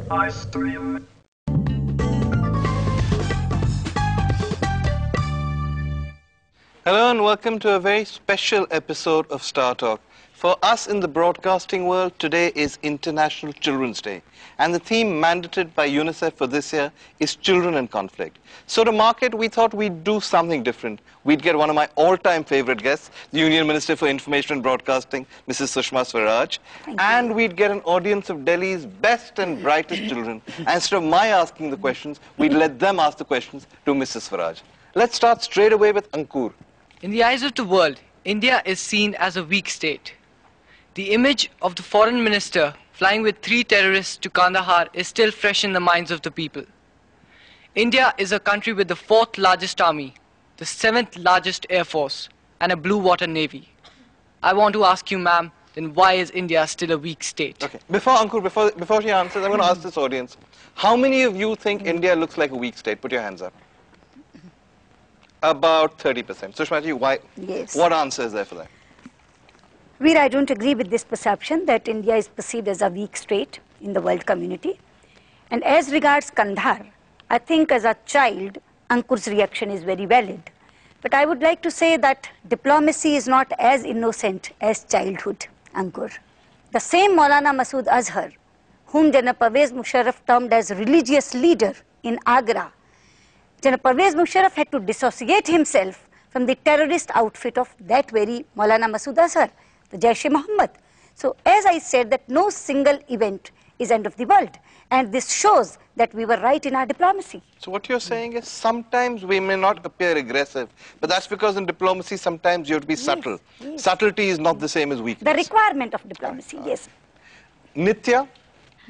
Hello and welcome to a very special episode of Star Talk. For us in the broadcasting world, today is International Children's Day. And the theme mandated by UNICEF for this year is Children in Conflict. So to mark it, we thought we'd do something different. We'd get one of my all-time favorite guests, the Union Minister for Information and Broadcasting, Mrs. Sushma Swaraj. And we'd get an audience of Delhi's best and brightest children. And instead of my asking the questions, we'd let them ask the questions to Mrs. Swaraj. Let's start straight away with Ankur. In the eyes of the world, India is seen as a weak state. The image of the foreign minister flying with 3 terrorists to Kandahar is still fresh in the minds of the people. India is a country with the 4th largest army, the 7th largest air force, and a blue water navy. I want to ask you, ma'am, then why is India still a weak state? Okay, before she answers, I'm going to ask this audience. How many of you think India looks like a weak state? Put your hands up. About 30%. Sushmaji, why? Yes. What answer is there for that? Veer, I don't agree with this perception that India is perceived as a weak state in the world community. And as regards Kandahar, I think as a child, Ankur's reaction is very valid. But I would like to say that diplomacy is not as innocent as childhood, Ankur. The same Maulana Masood Azhar, whom Janaab Pervez Musharraf termed as religious leader in Agra, Janaab Pervez Musharraf had to dissociate himself from the terrorist outfit of that very Maulana Masood Azhar, the Jaish-e-Mohammed. So as I said, that no single event is end of the world. And this shows that we were right in our diplomacy. So what you're saying is sometimes we may not appear aggressive, but that's because in diplomacy sometimes you have to be subtle. Yes. Subtlety is not the same as weakness. The requirement of diplomacy, yes. Nitya?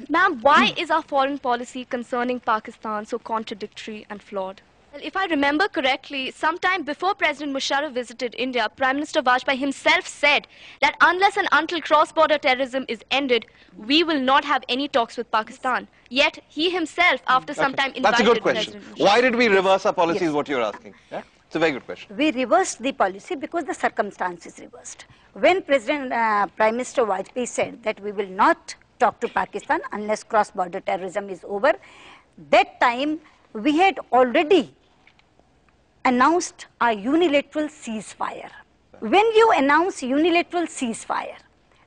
Ma'am, why is our foreign policy concerning Pakistan so contradictory and flawed? Well, if I remember correctly, sometime before President Musharraf visited India, Prime Minister Vajpayee himself said that unless and until cross-border terrorism is ended, we will not have any talks with Pakistan. Yet, he himself, after some time, invited That's a good question. President Why did we reverse our policy Yes. is what you're asking. Yeah? It's a very good question. We reversed the policy because the circumstances reversed. When Prime Minister Vajpayee said that we will not talk to Pakistan unless cross-border terrorism is over, that time we had already announced a unilateral ceasefire. When you announce unilateral ceasefire,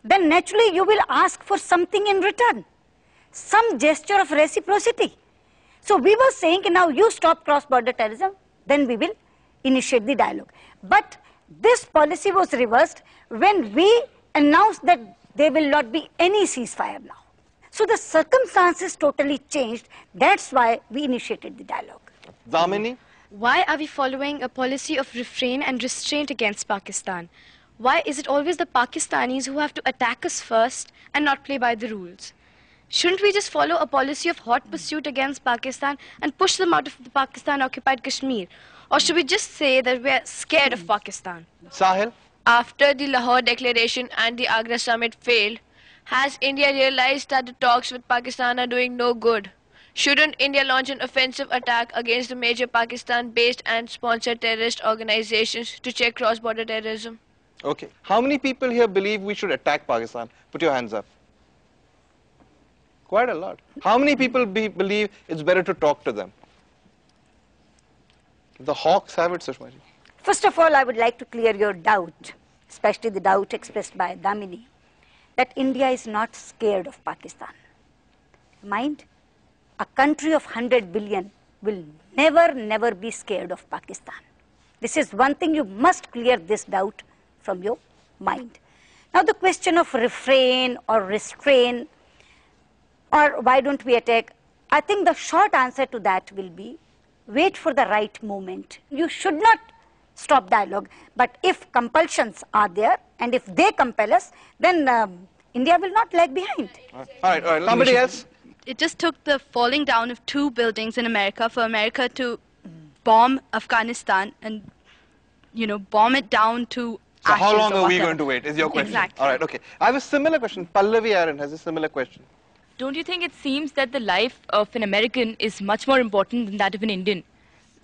then naturally you will ask for something in return, some gesture of reciprocity. So we were saying, now you stop cross-border terrorism, then we will initiate the dialogue. But this policy was reversed when we announced that there will not be any ceasefire now. So the circumstances totally changed. That's why we initiated the dialogue. Damini? Why are we following a policy of refrain and restraint against Pakistan? Why is it always the Pakistanis who have to attack us first and not play by the rules? Shouldn't we just follow a policy of hot pursuit against Pakistan and push them out of the Pakistan-occupied Kashmir? Or should we just say that we're scared of Pakistan? Sahil? After the Lahore Declaration and the Agra Summit failed, has India realized that the talks with Pakistan are doing no good? Shouldn't India launch an offensive attack against the major Pakistan-based and sponsored terrorist organizations to check cross-border terrorism? Okay. How many people here believe we should attack Pakistan? Put your hands up. Quite a lot. How many people believe it's better to talk to them? The Hawks have it, Sushma ji. First of all, I would like to clear your doubt, especially the doubt expressed by Damini, that India is not scared of Pakistan. Mind, a country of 100 billion will never be scared of Pakistan. This is one thing you must clear this doubt from your mind. Now the question of refrain or restrain or why don't we attack, I think the short answer to that will be wait for the right moment. You should not stop dialogue, but if compulsions are there and if they compel us, then India will not lag behind. All right. Somebody else? It just took the falling down of 2 buildings in America for America to bomb Afghanistan and, bomb it down to So how ashes long or are we whatever. going to wait is your question. Exactly. All right, okay. I have a similar question. Pallavi Aaron has a similar question. Don't you think it seems that the life of an American is much more important than that of an Indian?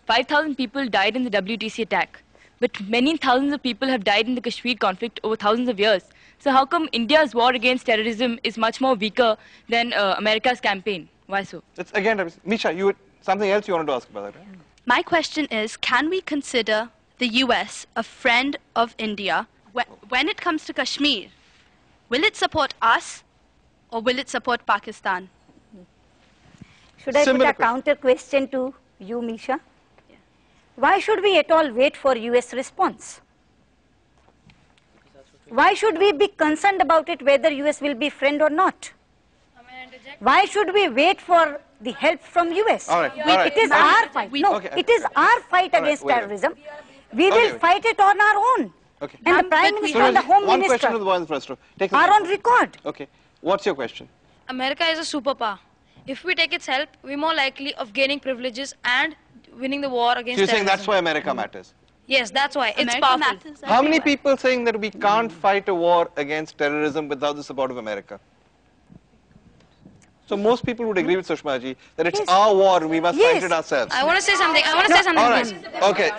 5,000 people died in the WTC attack, but many thousands of people have died in the Kashmir conflict over thousands of years. So how come India's war against terrorism is much more weaker than America's campaign? Why so? It's again, Misha, something else you wanted to ask about that, right? My question is, can we consider the US a friend of India when it comes to Kashmir? Will it support us or will it support Pakistan? Should I Similar put a counter question to you, Misha? Yeah. Why should we at all wait for US response? Why should we be concerned about it whether US will be friend or not? Why should we wait for the help from US? All right, all right. It is our fight. No, Okay. it is our fight All right, against wait a terrorism. We will wait. fight it on our own. Okay. And the Prime but we Minister and the Suraj, Home one question Minister to the boy in the first row. Take the are mic. on record. Okay. What's your question? America is a superpower. If we take its help, we're more likely of gaining privileges and winning the war So against you're saying terrorism. that's why America matters? Yes, that's why. It's America powerful. matters How many everywhere. people saying that we can't fight a war against terrorism without the support of America? So most people would agree with Sushma ji that it's Yes. our war, we must Yes. fight it ourselves. I want to say something. All right. Okay.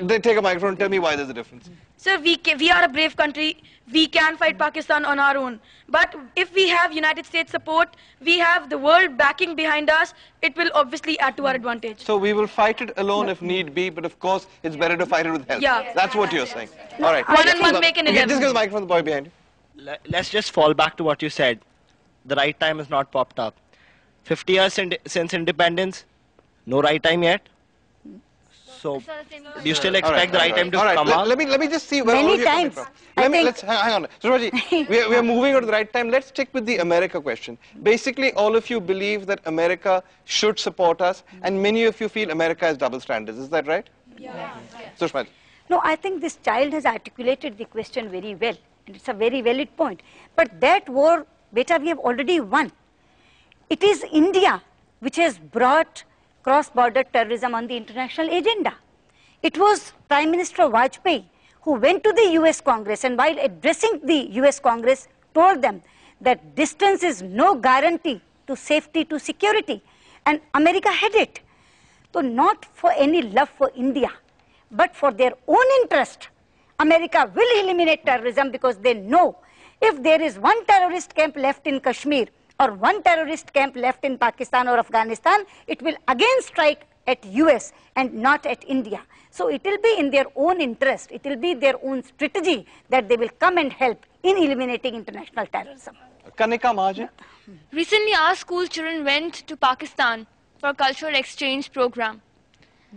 They take a microphone. Tell me why there's a difference. Sir, we are a brave country. We can fight Pakistan on our own. But if we have United States support, we have the world backing behind us, it will obviously add to our advantage. So we will fight it alone if need be, but of course it's better to fight it with help. Yeah. That's what you're saying. All right. One and one make an Okay, 11. just give the microphone to the boy behind you. Let's just fall back to what you said. The right time has not popped up. 50 years since independence, no right time yet. So, do you still expect the right time to All right. come out? Let me just see where Many all you're coming times. from. I think- Let's hang on. Suraj, we are moving on to the right time. Let's stick with the America question. Basically, all of you believe that America should support us, and many of you feel America has double standards. Is that right? Yeah. Sushma. No, I think this child has articulated the question very well, and it's a very valid point. But that war, beta, we have already won. It is India which has brought cross-border terrorism on the international agenda. It was Prime Minister Vajpayee who went to the US Congress and while addressing the US Congress told them that distance is no guarantee to safety, to security, and America had it. So not for any love for India, but for their own interest, America will eliminate terrorism because they know if there is one terrorist camp left in Kashmir or one terrorist camp left in Pakistan or Afghanistan, it will again strike at US and not at India. So it will be in their own interest, it will be their own strategy that they will come and help in eliminating international terrorism. Kanika Mahajan. Recently, our school children went to Pakistan for a cultural exchange program.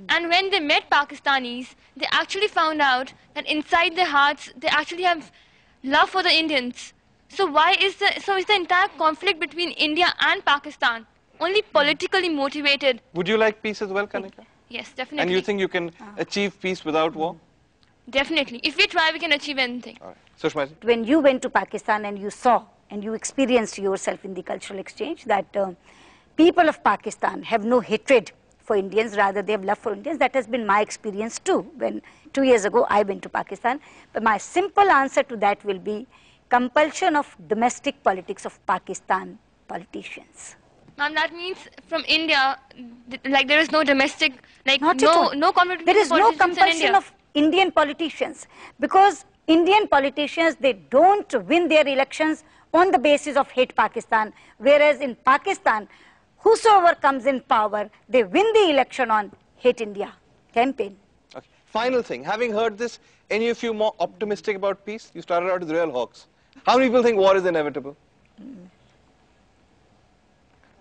And when they met Pakistanis, they actually found out that inside their hearts, they actually have love for the Indians. So is the entire conflict between India and Pakistan only politically motivated? Would you like peace as well, Kanika? Yes, definitely. And you think you can achieve peace without war? Definitely. If we try, we can achieve anything. All right. Sushma ji. When you went to Pakistan and you saw and you experienced yourself in the cultural exchange that people of Pakistan have no hatred for Indians, rather they have love for Indians. That has been my experience too. When 2 years ago I went to Pakistan. But my simple answer to that will be compulsion of domestic politics of Pakistan politicians. Ma'am, that means from India, like there is no domestic, like Not at all. no conflict There between is no politicians in compulsion India. of Indian politicians because Indian politicians, they don't win their elections on the basis of hate Pakistan, whereas in Pakistan, whosoever comes in power, they win the election on hate India campaign. Okay. Final thing. Having heard this, any of you more optimistic about peace? You started out with real hawks. How many people think war is inevitable?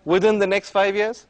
Within the next 5 years?